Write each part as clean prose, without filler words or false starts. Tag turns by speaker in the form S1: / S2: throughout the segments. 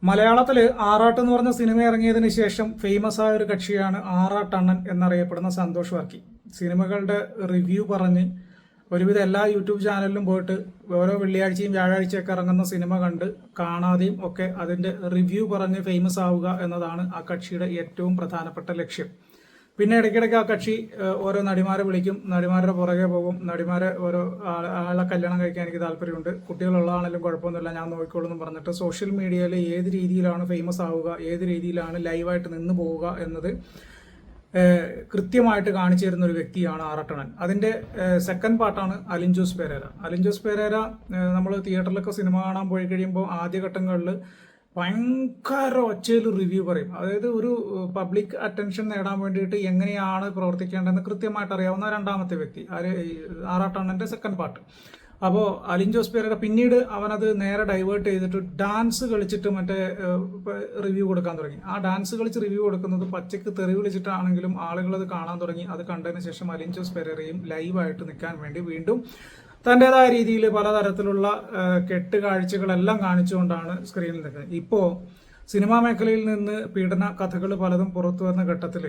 S1: മലയാളത്തിൽ ആറാട്ട് എന്ന് പറഞ്ഞ സിനിമ ഇറങ്ങിയതിന് ശേഷം ഫേമസ് ആയ ഒരു കക്ഷിയാണ് ആറാട്ടണ്ണൻ എന്നറിയപ്പെടുന്ന സന്തോഷ് വർക്കി. സിനിമകളുടെ റിവ്യൂ പറഞ്ഞ് ഒരുവിധം എല്ലാ യൂട്യൂബ് ചാനലിലും പോയിട്ട് ഓരോ വെള്ളിയാഴ്ചയും വ്യാഴാഴ്ചയൊക്കെ ഇറങ്ങുന്ന സിനിമ കണ്ട് കാണാതെയും ഒക്കെ അതിൻ്റെ റിവ്യൂ പറഞ്ഞ് ഫേമസ് ആവുക എന്നതാണ് ആ കക്ഷിയുടെ ഏറ്റവും പ്രധാനപ്പെട്ട ലക്ഷ്യം. പിന്നെ ഇടയ്ക്കിടയ്ക്ക് ആ കക്ഷി ഓരോ നടിമാരെ വിളിക്കും, നടിമാരുടെ പുറകെ പോകും, നടിമാരെ ഓരോ ആളെ കല്യാണം കഴിക്കാൻ എനിക്ക് താല്പര്യമുണ്ട്, കുട്ടികളുള്ളതാണെങ്കിലും കുഴപ്പമൊന്നുമില്ല, ഞാൻ നോക്കിക്കോളൂ എന്ന് പറഞ്ഞിട്ട് സോഷ്യൽ മീഡിയയിൽ ഏത് രീതിയിലാണ് ഫേമസ് ആവുക, ഏത് രീതിയിലാണ് ലൈവായിട്ട് നിന്ന് പോവുക എന്നത് കൃത്യമായിട്ട് കാണിച്ചു തരുന്ന ഒരു വ്യക്തിയാണ് ആറാട്ടണ്ണൻ. അതിൻ്റെ സെക്കൻഡ് പാർട്ടാണ് അലിൻ ജോസ് പെരേര. അലിൻ ജോസ് പെരേര നമ്മൾ തിയേറ്ററിലൊക്കെ സിനിമ കാണാൻ പോയി കഴിയുമ്പോൾ ആദ്യഘട്ടങ്ങളിൽ ഭയങ്കര ഒച്ചയിൽ റിവ്യൂ പറയും. അതായത് ഒരു പബ്ലിക് അറ്റൻഷൻ നേടാൻ വേണ്ടിയിട്ട് എങ്ങനെയാണ് പ്രവർത്തിക്കേണ്ടതെന്ന് കൃത്യമായിട്ട് അറിയാവുന്ന രണ്ടാമത്തെ വ്യക്തി ആറാട്ടണ്ണൻ്റെ സെക്കൻഡ് പാർട്ട്. അപ്പോൾ അലിൻ ജോസ് പെരേര പിന്നീട് അവനത് നേരെ ഡൈവേർട്ട് ചെയ്തിട്ട് ഡാൻസ് കളിച്ചിട്ട് മറ്റേ റിവ്യൂ കൊടുക്കാൻ തുടങ്ങി. ആ ഡാൻസ് കളിച്ച് റിവ്യൂ കൊടുക്കുന്നത് പച്ചയ്ക്ക് തെറി വിളിച്ചിട്ടാണെങ്കിലും ആളുകൾ അത് കാണാൻ തുടങ്ങി. അത് കണ്ടതിന് ശേഷം അലിൻ ജോസ് പെരേരയും ലൈവായിട്ട് നിൽക്കാൻ വേണ്ടി വീണ്ടും തൻ്റെതായ രീതിയിൽ പലതരത്തിലുള്ള കെട്ടുകാഴ്ചകളെല്ലാം കാണിച്ചുകൊണ്ടാണ് സ്ക്രീനിൽ നിൽക്കുന്നത്. ഇപ്പോൾ സിനിമാ മേഖലയിൽ നിന്ന് പീഡന കഥകൾ പലതും പുറത്തു വന്ന ഘട്ടത്തിൽ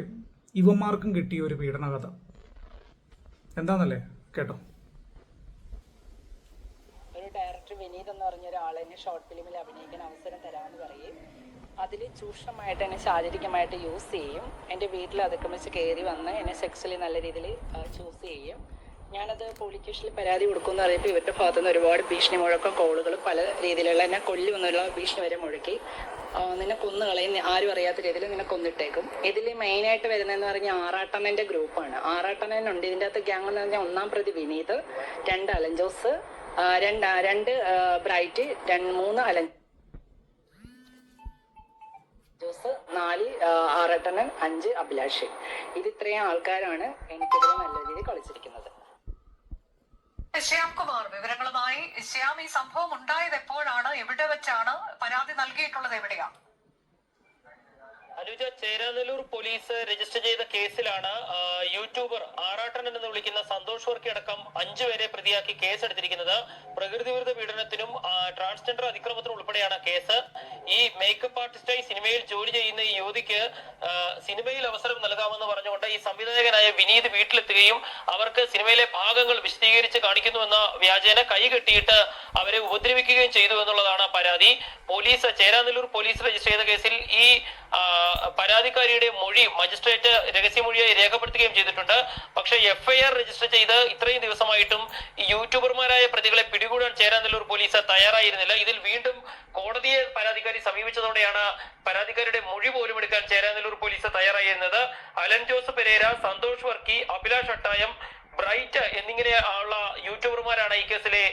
S1: ഇവന്മാർക്കും കിട്ടിയ ഒരു പീഡന കഥ എന്താണെന്നല്ലേ കേട്ടോ.
S2: ഒരു ഡയറക്ടർ വിനീത് എന്ന് പറഞ്ഞ ഒരാളെന്നെ ഷോർട്ട് ഫിലിമിൽ അഭിനയിക്കാൻ അവസരം തരാമെന്ന് പറയും. അതിൽ ചൂഷണമായിട്ട് എന്നെ ശാരീരികമായിട്ട് യൂസ് ചെയ്യും. എൻ്റെ വീട്ടിൽ അതിക്രമിച്ച് കയറി വന്ന് എന്നെ സെക്സ്വലി നല്ല രീതിയിൽ ചൂസ് ചെയ്യും. ഞാനത് പോലീസ് സ്റ്റേഷനിൽ പരാതി കൊടുക്കുമെന്ന് അറിയപ്പോൾ ഇവരുടെ ഭാഗത്തുനിന്ന് ഒരുപാട് ഭീഷണി മുഴക്കം കോളുകൾ പല രീതിയിലുള്ള എന്നെ കൊല്ലുമെന്നുള്ള ഭീഷണി വരെ മുഴക്കി. നിന്നെ കൊന്നുകളയും, ആരും അറിയാത്ത രീതിയിൽ നിന്നെ കൊന്നിട്ടേക്കും. ഇതിൽ മെയിനായിട്ട് വരുന്നതെന്ന് പറഞ്ഞാൽ ആറാട്ടണ്ണൻ്റെ ഗ്രൂപ്പാണ്. ആറാട്ടണ്ണനുണ്ട് ഇതിൻ്റെ അകത്ത്. ഗ്യാങ് എന്ന് പറഞ്ഞാൽ 1-ാം പ്രതി വിനീത്, 2 അലൻ ജോസ്, 2 ബ്രൈറ്റ്, 3 അലൻ ജോസ്, 4 ആറാട്ടണ്ണൻ, 5 അഭിലാഷ്. ഇത് ഇത്രയും ആൾക്കാരാണ് എനിക്കെതിരെ നല്ല രീതിയിൽ കളിച്ചിരിക്കുന്നത്.
S3: ശ്യാം കുമാർ വിവരങ്ങളുമായി. ശ്യാം, ഈ സംഭവം ഉണ്ടായത് എപ്പോഴാണ്, എവിടെ വെച്ചാണ്, പരാതി നൽകിയിട്ടുള്ളത് എവിടെയാണ്?
S4: അനുജ, ചേരാനെല്ലൂർ പോലീസ് രജിസ്റ്റർ ചെയ്ത കേസിലാണ് യൂട്യൂബർ ആറാട്ടണ്ണൻ എന്ന് വിളിക്കുന്ന സന്തോഷ് വർക്കി അടക്കം 5 പേരെ പ്രതിയാക്കി കേസെടുത്തിരിക്കുന്നത്. പ്രകൃതി വിരുദ്ധ പീഡനത്തിനും ട്രാൻസ്ജെൻഡർ അതിക്രമത്തിനും ഉൾപ്പെടെയാണ് കേസ്. ഈ മേക്കപ്പ് ആർട്ടിസ്റ്റായി സിനിമയിൽ ജോലി ചെയ്യുന്ന ഈ യുവതിക്ക് സിനിമയിൽ അവസരം നൽകാമെന്ന് പറഞ്ഞുകൊണ്ട് ഈ സംവിധായകനായ വിനീത് വീട്ടിലെത്തുകയും അവർക്ക് സിനിമയിലെ ഭാഗങ്ങൾ വിശദീകരിച്ച് കാണിക്കുന്നുവെന്ന വ്യാജേന കൈകെട്ടിയിട്ട് അവരെ ഉപദ്രവിക്കുകയും ചെയ്തു എന്നുള്ളതാണ് പരാതി. ചേരാനെല്ലൂർ പോലീസ് രജിസ്റ്റർ ചെയ്ത കേസിൽ ഈ പരാതിക്കാരിയുടെ മൊഴി മജിസ്ട്രേറ്റ് രഹസ്യമൊഴിയായി രേഖപ്പെടുത്തുകയും ചെയ്തിട്ടുണ്ട്. പക്ഷേ FIR രജിസ്റ്റർ ചെയ്ത് ഇത്രയും ദിവസമായിട്ടും ഈ യൂട്യൂബർമാരായ പ്രതികളെ പിടികൂടാൻ ചേരാനെല്ലൂർ പോലീസ് തയ്യാറായിരുന്നില്ല. ഇതിൽ വീണ്ടും കോടതിയെ പരാതിക്കാരി സമീപിച്ചതോടെയാണ് പരാതിക്കാരുടെ മൊഴി പോലും എടുക്കാൻ ചേരാനെല്ലൂർ പോലീസ് തയ്യാറായിരുന്നത്. അലൻ ജോസ് പെരേര, സന്തോഷ് വർക്കി, അഭിലാഷ് അട്ടായം, ബ്രൈറ്റ് എന്നിങ്ങനെ ഉള്ള യൂട്യൂബർമാരാണ് ഈ കേസിലെ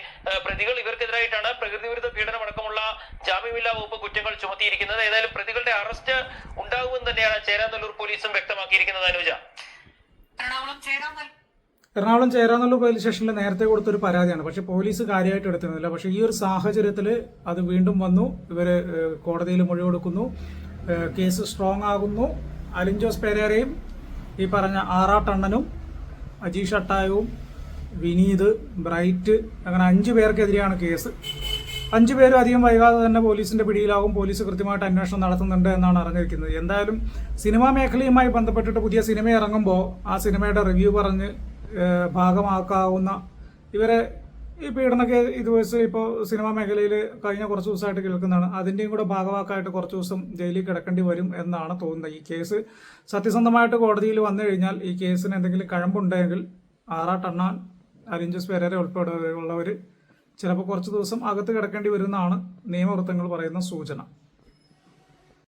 S4: പ്രതികൾ. ഇവർക്കെതിരായിട്ടാണ് പ്രകൃതി വിരുദ്ധ പീഡനം അടക്കമുള്ള ജാമ്യമില്ലാ വകുപ്പ് കുറ്റങ്ങൾ ചുമത്തിയിരിക്കുന്നത്. ഏതായാലും പ്രതികളുടെ അറസ്റ്റ് ഉണ്ടാകുമെന്ന് തന്നെയാണ് ചേരാനെല്ലൂർ പോലീസും വ്യക്തമാക്കിയിരിക്കുന്നത്. അനുജ,
S1: എറണാകുളം ചേരാനെല്ലൂർ പോലീസ് സ്റ്റേഷനിൽ നേരത്തെ കൊടുത്തൊരു പരാതിയാണ്, പക്ഷെ പോലീസ് കാര്യമായിട്ട് എടുത്തിരുന്നില്ല. പക്ഷെ ഈ ഒരു സാഹചര്യത്തിൽ അത് വീണ്ടും വന്നു. ഇവര് കോടതിയിൽ മൊഴി കൊടുക്കുന്നു, കേസ് സ്ട്രോങ് ആകുന്നു. അലിൻ ജോസ് പെരേരയും ഈ പറഞ്ഞ ആറാട്ടണ്ണനും അജീഷ് അട്ടായവും വിനീത്, ബ്രൈറ്റ്, അങ്ങനെ 5 പേർക്കെതിരെയാണ് കേസ്. 5 പേരും അധികം വൈകാതെ തന്നെ പോലീസിന്റെ പിടിയിലാകും. പോലീസ് കൃത്യമായിട്ട് അന്വേഷണം നടത്തുന്നുണ്ട് എന്നാണ് അറിഞ്ഞിരിക്കുന്നത്. എന്തായാലും സിനിമാ മേഖലയുമായി ബന്ധപ്പെട്ടിട്ട് പുതിയ സിനിമ ഇറങ്ങുമ്പോൾ ആ സിനിമയുടെ റിവ്യൂ പറഞ്ഞ് ഭാഗമാക്കാവുന്ന ഇവരെ ഈ പീഡനമൊക്കെ ഇതുവരെ ഇപ്പോൾ സിനിമാ മേഖലയിൽ കഴിഞ്ഞ കുറച്ച് ദിവസമായിട്ട് കേൾക്കുന്നതാണ്. അതിൻ്റെയും കൂടെ ഭാഗമാക്കായിട്ട് കുറച്ച് ദിവസം ജയിലിൽ കിടക്കേണ്ടി വരും എന്നാണ് തോന്നുന്നത്. ഈ കേസ് സത്യസന്ധമായിട്ട് കോടതിയിൽ വന്നു കഴിഞ്ഞാൽ ഈ കേസിന് എന്തെങ്കിലും കഴമ്പുണ്ടെങ്കിൽ ആറാട്ടണ്ണൻ, അലിൻ ജോസ് പെരേര ഉൾപ്പെടെയുള്ളവർ ചിലപ്പോൾ കുറച്ച് ദിവസം അകത്ത് കിടക്കേണ്ടി വരുമെന്നാണ് നിയമവൃത്തങ്ങൾ പറയുന്ന സൂചന.